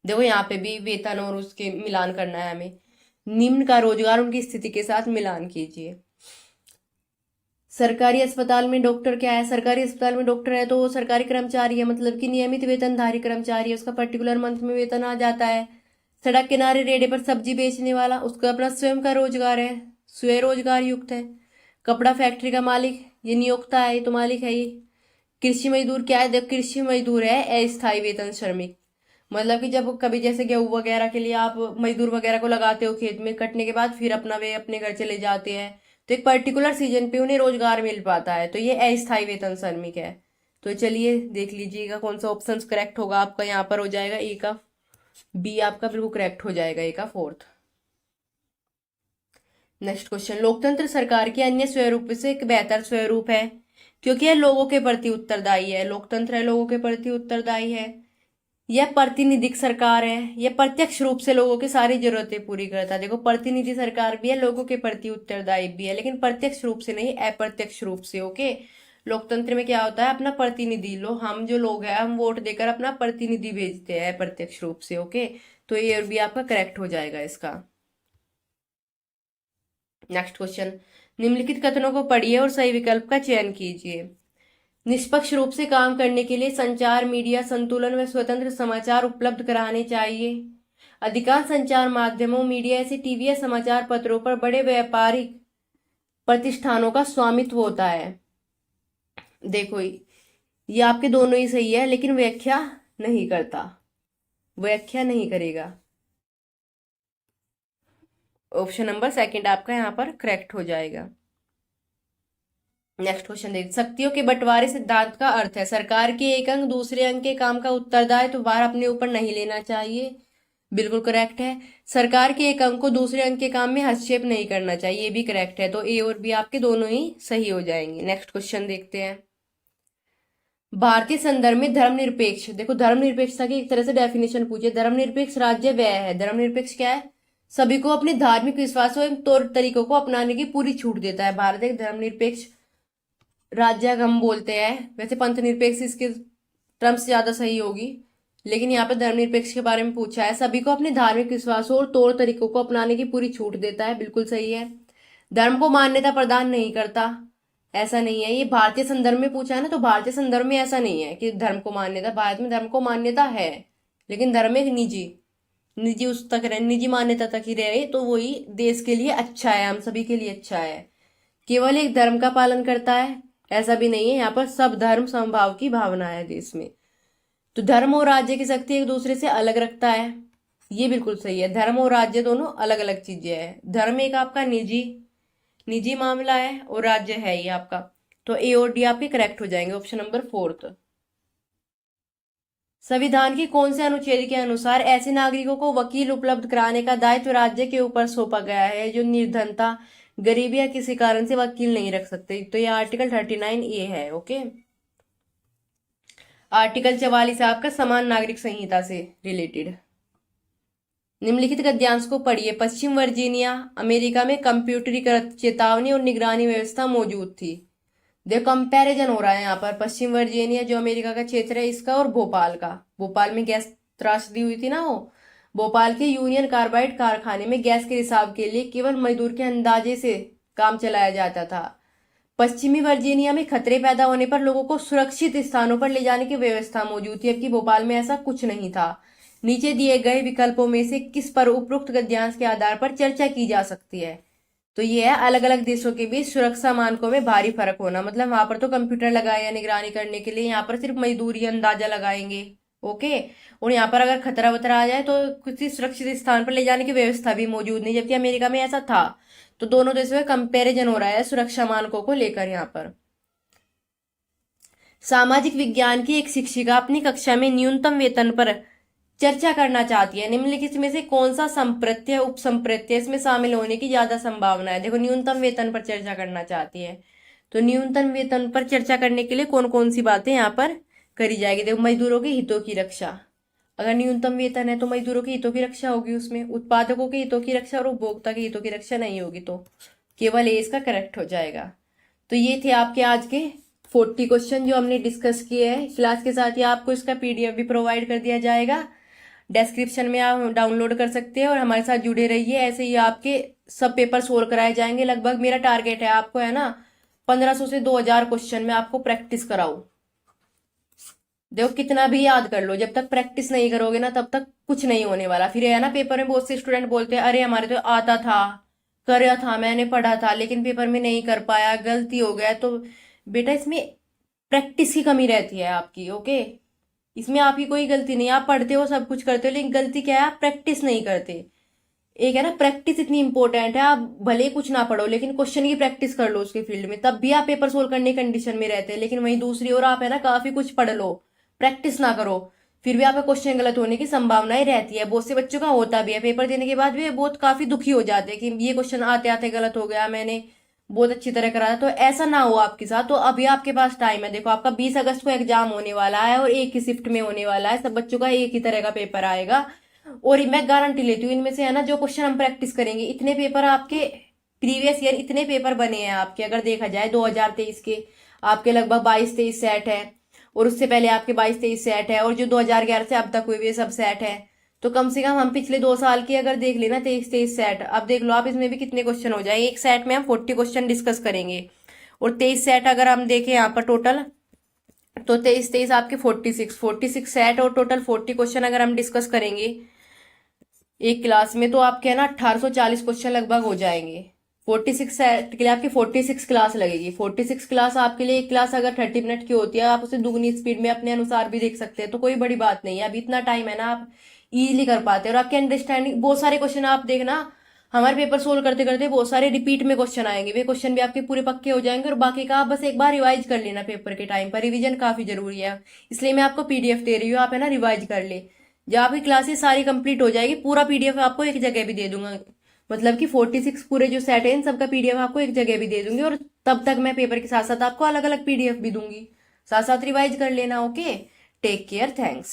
देखो, यहाँ पे भी वेतन और उसके मिलान करना है हमें। निम्न का रोजगार उनकी स्थिति के साथ मिलान कीजिए। सरकारी अस्पताल में डॉक्टर क्या है? सरकारी अस्पताल में डॉक्टर है तो वो सरकारी कर्मचारी है, मतलब कि नियमित वेतनधारी कर्मचारी है, उसका पर्टिकुलर मंथ में वेतन आ जाता है। सड़क किनारे रेडे पर सब्जी बेचने वाला, उसका अपना स्वयं का रोजगार है, स्वरोजगार युक्त है। कपड़ा फैक्ट्री का मालिक, ये नियोक्ता है, ये तो मालिक है ये। कृषि मजदूर क्या है? देख, कृषि मजदूर है अस्थायी वेतन श्रमिक, मतलब कि जब कभी जैसे गेहूं वगैरह के लिए आप मजदूर वगैरह को लगाते हो खेत में, कटने के बाद फिर अपना वे अपने घर चले जाते हैं, तो एक पर्टिकुलर सीजन पे उन्हें रोजगार मिल पाता है, तो ये अस्थायी वेतन श्रमिक है। तो चलिए देख लीजिएगा कौन सा ऑप्शन करेक्ट होगा आपका। यहाँ पर हो जाएगा ए का, बी आपका बिल्कुल करेक्ट हो जाएगा, ए का फोर्थ। नेक्स्ट क्वेश्चन, लोकतंत्र सरकार के अन्य स्वरूप से एक बेहतर स्वरूप है क्योंकि यह लोगों के प्रति उत्तरदायी है। लोकतंत्र है, लोगों के प्रति उत्तरदायी है। यह प्रतिनिधिक सरकार है, यह प्रत्यक्ष रूप से लोगों की सारी जरूरतें पूरी करता है। देखो, प्रतिनिधि सरकार भी है, लोगों के प्रति उत्तरदायी भी है, लेकिन प्रत्यक्ष रूप से नहीं, अप्रत्यक्ष रूप से। ओके, लोकतंत्र में क्या होता है, अपना प्रतिनिधि लो, हम जो लोग हैं हम वोट देकर अपना प्रतिनिधि भेजते हैं अप्रत्यक्ष रूप से। ओके, तो ये भी आपका करेक्ट हो जाएगा इसका। नेक्स्ट क्वेश्चन, निम्नलिखित कथनों को पढ़िए और सही विकल्प का चयन कीजिए। निष्पक्ष रूप से काम करने के लिए संचार मीडिया संतुलन व स्वतंत्र समाचार उपलब्ध कराने चाहिए। अधिकांश संचार माध्यमों, मीडिया ऐसे टीवी या समाचार पत्रों पर बड़े व्यापारिक प्रतिष्ठानों का स्वामित्व होता है। देखो, ये आपके दोनों ही सही है, लेकिन व्याख्या नहीं करता, व्याख्या नहीं करेगा। ऑप्शन नंबर सेकंड आपका यहाँ पर करेक्ट हो जाएगा। नेक्स्ट क्वेश्चन देख, शक्तियों के बंटवारे सिद्धांत का अर्थ है सरकार के एक अंग दूसरे अंग के काम का उत्तरदायित्व भार अपने ऊपर नहीं लेना चाहिए। बिल्कुल करेक्ट है। सरकार के एक अंग को दूसरे अंग के काम में हस्तक्षेप नहीं करना चाहिए, ये भी करेक्ट है। तो ए और बी आपके दोनों ही सही हो जाएंगे। नेक्स्ट क्वेश्चन देखते हैं। भारतीय संदर्भ में धर्मनिरपेक्ष, देखो धर्मनिरपेक्षता की एक तरह से डेफिनेशन पूछे। धर्मनिरपेक्ष राज्य वह है, धर्मनिरपेक्ष क्या है, सभी को अपने धार्मिक विश्वासों एवं तौर तरीकों को अपनाने की पूरी छूट देता है। भारत एक धर्मनिरपेक्ष राज्य हम बोलते हैं, वैसे पंथ निरपेक्ष इसके टर्म्स ज्यादा सही होगी, लेकिन यहाँ पे धर्मनिरपेक्ष के बारे में पूछा है। सभी को अपने धार्मिक विश्वासों और तौर तरीकों को अपनाने की पूरी छूट देता है, बिल्कुल सही है। धर्म को मान्यता प्रदान नहीं करता, ऐसा नहीं है। ये भारतीय संदर्भ में पूछा है ना, तो भारतीय संदर्भ में ऐसा नहीं है कि धर्म को मान्यता, भारत में धर्म को मान्यता है, लेकिन धर्म एक निजी निजी उस तक रहे, निजी मान्यता तक ही रहे, तो वही देश के लिए अच्छा है, हम सभी के लिए अच्छा है। केवल एक धर्म का पालन करता है ऐसा भी नहीं है, यहाँ पर सब धर्म समभाव की भावना है देश में। तो धर्म और राज्य की शक्ति एक दूसरे से अलग रखता है, ये बिल्कुल सही है। धर्म और राज्य दोनों अलग अलग चीजें हैं। धर्म एक आपका निजी निजी मामला है और राज्य है ये आपका। तो ए और डी आपके करेक्ट हो जाएंगे, ऑप्शन नंबर 4। संविधान के कौन से अनुच्छेद के अनुसार ऐसे नागरिकों को वकील उपलब्ध कराने का दायित्व राज्य के ऊपर सौंपा गया है जो निर्धनता, गरीबी या किसी कारण से वकील नहीं रख सकते? तो ये आर्टिकल 39A है। ओके। आर्टिकल 44 आपका समान नागरिक संहिता से रिलेटेड। निम्नलिखित गद्यांश को पढ़िए। पश्चिम वर्जीनिया अमेरिका में कंप्यूटरीकृत चेतावनी और निगरानी व्यवस्था मौजूद थी। देखो कंपैरिजन हो रहा है यहाँ पर, पश्चिम वर्जीनिया जो अमेरिका का क्षेत्र है इसका और भोपाल का। भोपाल में गैस त्रासदी हुई थी ना, वो भोपाल के यूनियन कार्बाइड कारखाने में गैस के रिसाव के लिए केवल मजदूर के अंदाजे से काम चलाया जाता था। पश्चिमी वर्जीनिया में खतरे पैदा होने पर लोगों को सुरक्षित स्थानों पर ले जाने की व्यवस्था मौजूद थी, जबकि भोपाल में ऐसा कुछ नहीं था। नीचे दिए गए विकल्पों में से किस पर उपरोक्त गद्यांश के आधार पर चर्चा की जा सकती है? तो ये है अलग अलग देशों के बीच सुरक्षा मानकों में भारी फर्क होना। मतलब वहां पर तो कंप्यूटर लगाया निगरानी करने के लिए, यहाँ पर सिर्फ मजदूरी अंदाजा लगाएंगे। ओके। और यहाँ पर अगर खतरा वतरा आ जाए तो किसी सुरक्षित स्थान पर ले जाने की व्यवस्था भी मौजूद नहीं, जबकि अमेरिका में ऐसा था। तो दोनों देशों में कंपेरिजन हो रहा है सुरक्षा मानकों को लेकर। यहाँ पर सामाजिक विज्ञान की एक शिक्षिका अपनी कक्षा में न्यूनतम वेतन पर चर्चा करना चाहती है। निम्नलिखित में से कौन सा संप्रत्यय उपसंप्रत्यय इसमें शामिल होने की ज्यादा संभावना है? देखो न्यूनतम वेतन पर चर्चा करना चाहती है, तो न्यूनतम वेतन पर चर्चा करने के लिए कौन कौन सी बातें यहाँ पर करी जाएगी? देखो मजदूरों के हितों की रक्षा, अगर न्यूनतम वेतन है तो मजदूरों के हितों की रक्षा होगी उसमें, उत्पादकों के हितों की रक्षा और उपभोक्ता के हितों की रक्षा नहीं होगी। तो केवल ए इसका करेक्ट हो जाएगा। तो ये थे आपके आज के 40 क्वेश्चन जो हमने डिस्कस किए हैं। क्लास के साथ ही आपको इसका PDF भी प्रोवाइड कर दिया जाएगा, डिस्क्रिप्शन में आप डाउनलोड कर सकते हैं और हमारे साथ जुड़े रहिए। ऐसे ही आपके सब पेपर सोल्व कराए जाएंगे। लगभग मेरा टारगेट है आपको है ना 1500 से 2000 क्वेश्चन में आपको प्रैक्टिस कराऊं। देखो कितना भी याद कर लो, जब तक प्रैक्टिस नहीं करोगे ना तब तक कुछ नहीं होने वाला। फिर है ना पेपर में बहुत से स्टूडेंट बोलते हैं अरे हमारे तो आता था, करा था, मैंने पढ़ा था, लेकिन पेपर में नहीं कर पाया, गलती हो गया। तो बेटा इसमें प्रैक्टिस की कमी रहती है आपकी। ओके। इसमें आपकी कोई गलती नहीं, आप पढ़ते हो सब कुछ करते हो, लेकिन गलती क्या है? आप प्रैक्टिस नहीं करते। एक है ना प्रैक्टिस इतनी इंपॉर्टेंट है, आप भले कुछ ना पढ़ो लेकिन क्वेश्चन की प्रैक्टिस कर लो उसके फील्ड में, तब भी आप पेपर सोल्व करने की कंडीशन में रहते हैं। लेकिन वहीं दूसरी ओर आप है ना काफी कुछ पढ़ लो, प्रैक्टिस ना करो, फिर भी आपका क्वेश्चन गलत होने की संभावनाएं रहती है। बहुत से बच्चों का होता भी है, पेपर देने के बाद भी बहुत काफी दुखी हो जाते हैं कि ये क्वेश्चन आते आते गलत हो गया, मैंने बहुत अच्छी तरह करा था। तो ऐसा ना हो आपके साथ। तो अभी आपके पास टाइम है। देखो आपका 20 अगस्त को एग्जाम होने वाला है और एक ही शिफ्ट में होने वाला है, सब बच्चों का एक ही तरह का पेपर आएगा। और मैं गारंटी लेती हूँ इनमें से है ना जो क्वेश्चन हम प्रैक्टिस करेंगे, इतने पेपर आपके प्रीवियस ईयर इतने पेपर बने हैं आपके, अगर देखा जाए 2023 के आपके लगभग 22-23 सेट है, और उससे पहले आपके 22-23 सेट है, और जो 2011 से अब तक हुए सब सेट है। तो कम से कम हम पिछले 2 साल की अगर देख लेना 23-23 सेट, अब देख लो आप इसमें भी कितने क्वेश्चन हो जाए। एक सेट में हम 40 क्वेश्चन डिस्कस करेंगे, और 23 सेट अगर हम देखें यहाँ पर टोटल, तो 23-23 आपके 46 सेट और टोटल 40 क्वेश्चन अगर हम डिस्कस करेंगे एक क्लास में, तो आपके है ना 1840 क्वेश्चन लगभग हो जाएंगे। 46 सेट के लिए आपकी 46 क्लास लगेगी। 46 क्लास आपके लिए, एक क्लास अगर 30 मिनट की होती है, आप उसे दुगनी स्पीड में अपने अनुसार भी देख सकते हैं, तो कोई बड़ी बात नहीं है। अभी इतना टाइम है ना, आप इजीली कर पाते हैं। और आपके अंडरस्टैंडिंग बहुत सारे क्वेश्चन आप देखना हमारे पेपर सोल्व करते करते बहुत सारे रिपीट में क्वेश्चन आएंगे, वे क्वेश्चन भी आपके पूरे पक्के हो जाएंगे और बाकी का आप बस एक बार रिवाइज कर लेना पेपर के टाइम पर। रिवीजन काफी जरूरी है, इसलिए मैं आपको पीडीएफ दे रही हूँ, आप है ना रिवाइज कर ले। जब आपकी क्लासेस सारी कंप्लीट हो जाएगी पूरा पीडीएफ आपको एक जगह भी दे दूंगा, मतलब कि 46 पूरे जो सेट है इन सबका पीडीएफ आपको एक जगह भी दे दूंगी, और तब तक मैं पेपर के साथ साथ आपको अलग अलग पीडीएफ भी दूंगी, साथ साथ रिवाइज कर लेना। Okay, take care, thanks.